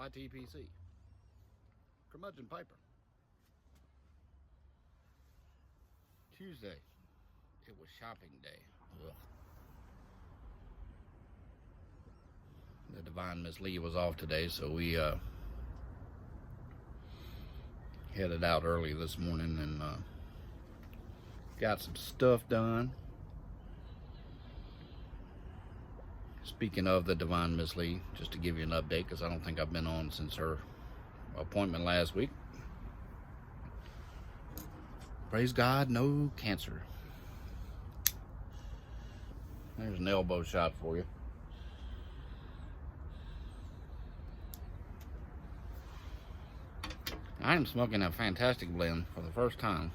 YTPC. Curmudgeon Piper. Tuesday. It was shopping day. Ugh. The Divine Miss Lee was off today, so we headed out early this morning and got some stuff done. Speaking of the Divine Miss Lee, just to give you an update, because I don't think I've been on since her appointment last week. Praise God, no cancer. There's an elbow shot for you. I am smoking a fantastic blend for the first time.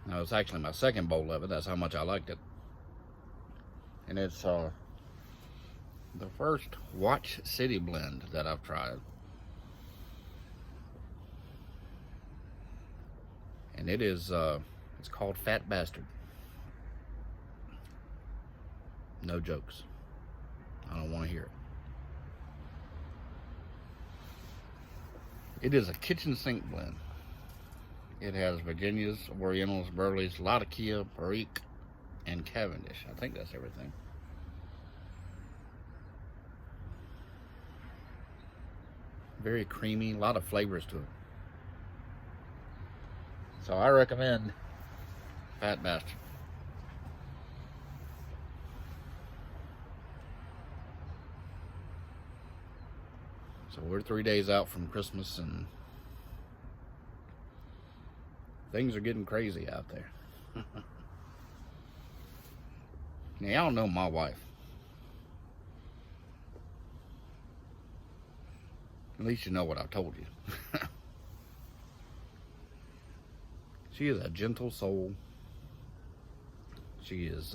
Now, it's actually my second bowl of it. That's how much I liked it. And it's the first Watch City blend that I've tried. And it is, it's called Fat Bastard. No jokes. I don't want to hear it. It is a kitchen sink blend. It has Virginias, Orientals, Burleys, Latakia, Perique, and Cavendish. I think that's everything. Very creamy, a lot of flavors to it. So I recommend Fat Bastard. So we're 3 days out from Christmas and things are getting crazy out there. Now, y'all know my wife. At least you know what I've told you. She is a gentle soul. She is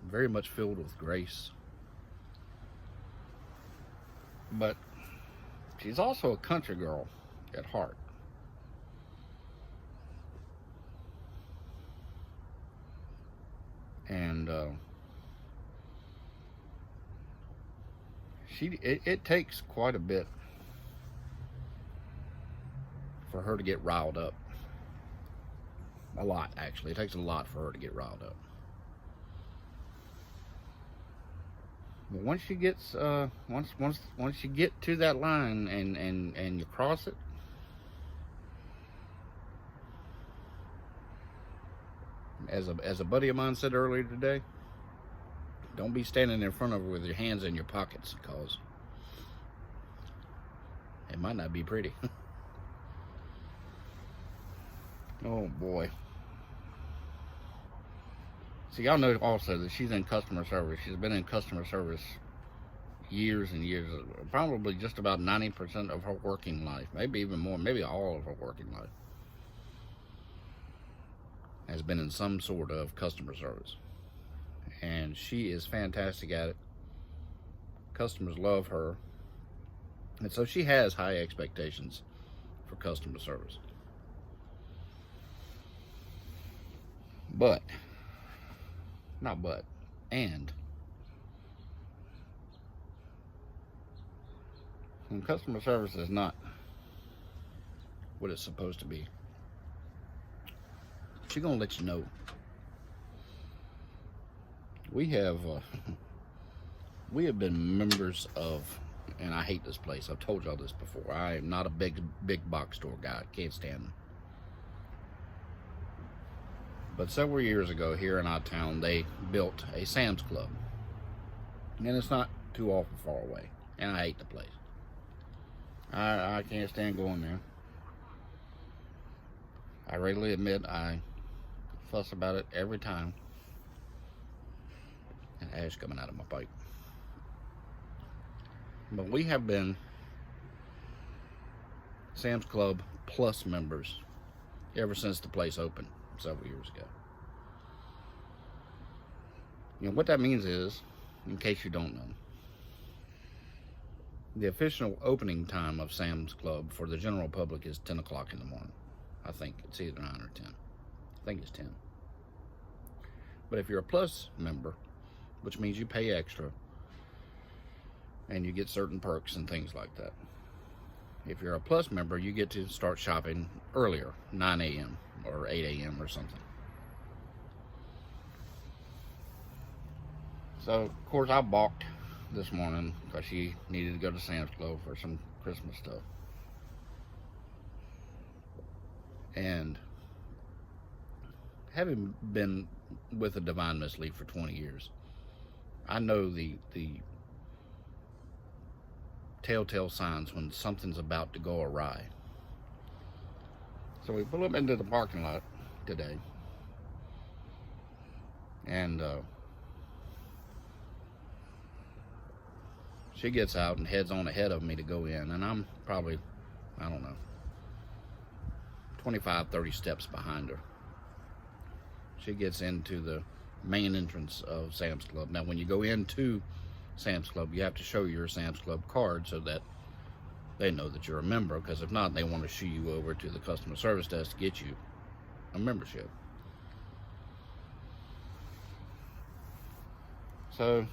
very much filled with grace. But she's also a country girl at heart. And it takes quite a bit for her to get riled up. A lot, actually. It takes a lot for her to get riled up. But once she gets once you get to that line and you cross it, as a buddy of mine said earlier today, don't be standing in front of her with your hands in your pockets, because it might not be pretty. Oh boy. So y'all know also that she's in customer service. She's been in customer service years and years, probably just about 90% of her working life, maybe even more, maybe all of her working life has been in some sort of customer service. And she is fantastic at it. Customers love her. And so she has high expectations for customer service. And when customer service is not what it's supposed to be, she's gonna let you know. We have been members of, and I hate this place. I've told y'all this before. I am not a big box store guy. Can't stand them. But several years ago, here in our town, they built a Sam's Club. And it's not too awful far away. And I hate the place. I can't stand going there. I readily admit I fuss about it every time. And ash coming out of my pipe. But we have been Sam's Club Plus members ever since the place opened several years ago. You know what that means is, in case you don't know, the official opening time of Sam's Club for the general public is 10 o'clock in the morning. I think it's either 9 or 10. I think it's 10. But if you're a Plus member, which means you pay extra, and you get certain perks and things like that. If you're a Plus member, you get to start shopping earlier, 9 a.m. or 8 a.m. or something. So, of course, I balked this morning because she needed to go to Sam's Club for some Christmas stuff. And having been with the Divine Miss Lee for 20 years, I know the telltale signs when something's about to go awry. So we pull up into the parking lot today, and she gets out and heads on ahead of me to go in, and I'm probably, I don't know, 25, 30 steps behind her. She gets into the main entrance of Sam's Club. Now, when you go into Sam's Club, you have to show your Sam's Club card so that they know that you're a member, because if not, they want to shoo you over to the customer service desk to get you a membership. So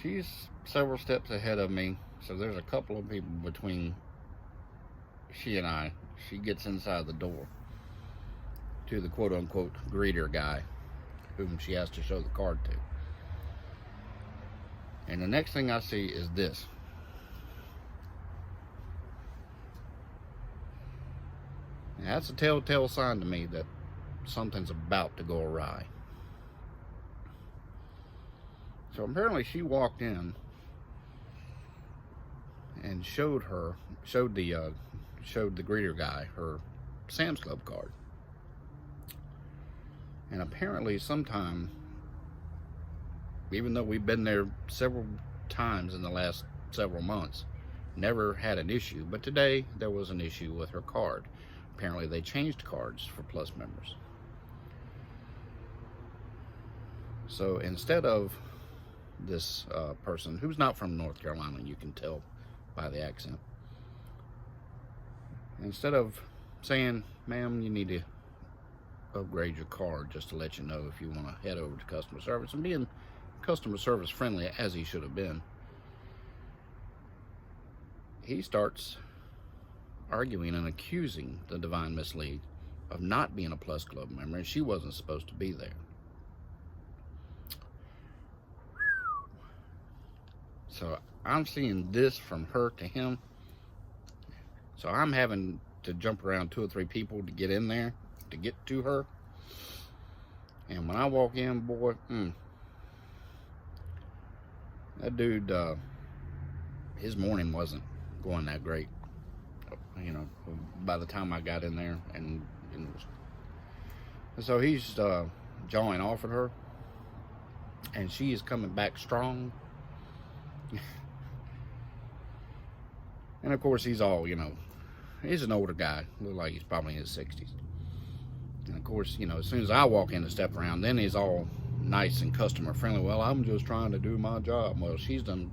she's several steps ahead of me, so there's a couple of people between she and I. She gets inside the door to the quote-unquote greeter guy whom she has to show the card to. And the next thing I see is this. Now, that's a telltale sign to me that something's about to go awry. So apparently she walked in and showed the greeter guy her Sam's Club card. And apparently sometime, even though we've been there several times in the last several months, never had an issue, but today there was an issue with her card. Apparently they changed cards for Plus members. So instead of this person, who's not from North Carolina, you can tell by the accent, instead of saying, ma'am, you need to upgrade your card, just to let you know if you want to head over to customer service, and being customer service friendly as he should have been, he starts arguing and accusing the Divine Miss Lee of not being a Plus Club member, and she wasn't supposed to be there. So I'm seeing this from her to him. So I'm having to jump around 2 or 3 people to get in there, to get to her. And when I walk in, boy, that dude, his morning wasn't going that great. You know, by the time I got in there, and so he's jawing off at her, and she is coming back strong. And of course, he's all, you know, he's an older guy, look like he's probably in his 60s. And of course, you know, as soon as I walk in and step around, then he's all nice and customer friendly. Well, I'm just trying to do my job. Well, she done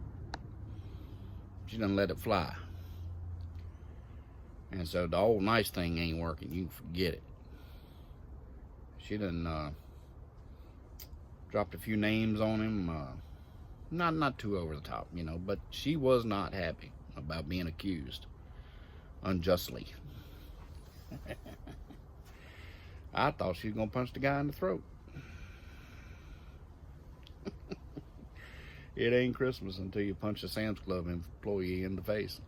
let it fly. And so the old nice thing ain't working. You can forget it. She done dropped a few names on him. Not too over the top, you know, but she was not happy about being accused unjustly. I thought she was gonna punch the guy in the throat. It ain't Christmas until you punch a Sam's Club employee in the face.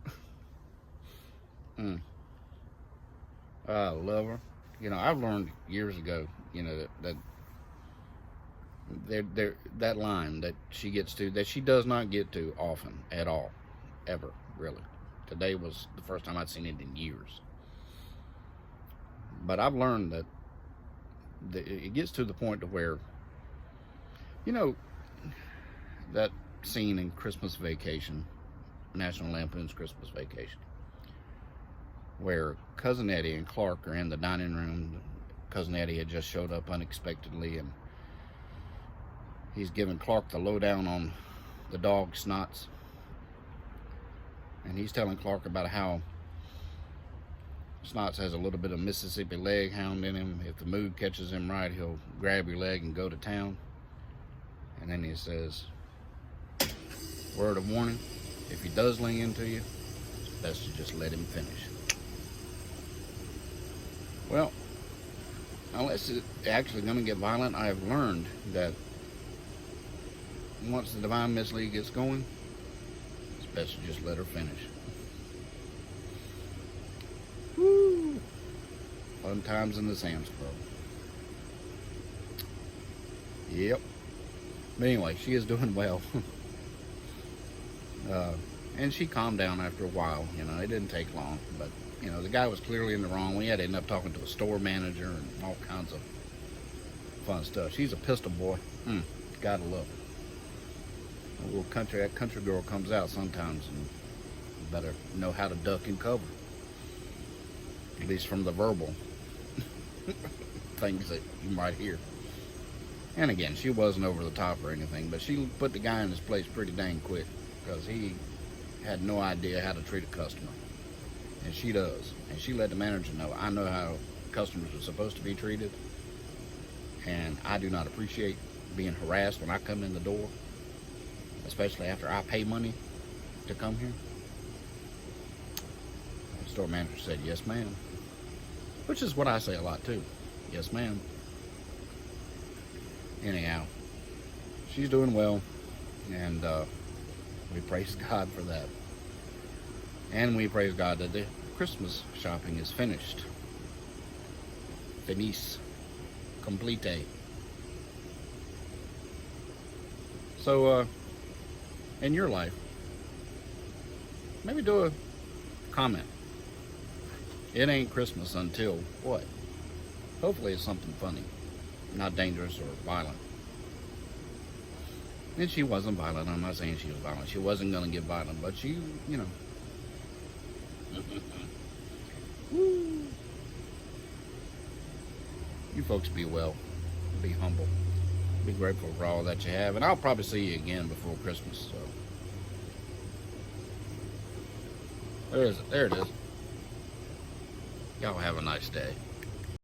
I love her. You know, I've learned years ago, you know, that line that she gets to, that she does not get to often at all, ever, really. Today was the first time I'd seen it in years. But I've learned that it gets to the point to where, you know, that scene in Christmas Vacation, National Lampoon's Christmas Vacation, where Cousin Eddie and Clark are in the dining room. Cousin Eddie had just showed up unexpectedly, and he's giving Clark the lowdown on the dog Snots. And he's telling Clark about how Snots has a little bit of Mississippi leg hound in him. If the mood catches him right, he'll grab your leg and go to town. And then he says, word of warning, If he does lean into you, it's best to just let him finish. Well, unless it's actually going to get violent, I have learned that once the Divine Mislead gets going, it's best to just let her finish. Woo! Fun times in the Sam's Club. Yep. But anyway, she is doing well. And she calmed down after a while. You know, it didn't take long. But, you know, the guy was clearly in the wrong. We had to end up talking to a store manager and all kinds of fun stuff. She's a pistol boy. Gotta love her. A little country girl comes out sometimes, and you better know how to duck and cover. At least from the verbal things that you might hear. And again, she wasn't over the top or anything, but she put the guy in his place pretty dang quick, because he had no idea how to treat a customer. And she does. And she let the manager know, I know how customers are supposed to be treated, and I do not appreciate being harassed when I come in the door, especially after I pay money to come here. The store manager said, yes, ma'am. Which is what I say a lot, too. Yes, ma'am. Anyhow, she's doing well, and we praise God for that. And we praise God that the Christmas shopping is finished. Finis. Complete. So, in your life, maybe do a comment. It ain't Christmas until what? Hopefully it's something funny, not dangerous or violent. And she wasn't violent. I'm not saying she was violent. She wasn't going to get violent, but she, you know. Woo. You folks be well. Be humble. Be grateful for all that you have. And I'll probably see you again before Christmas. So there it is. Y'all have a nice day.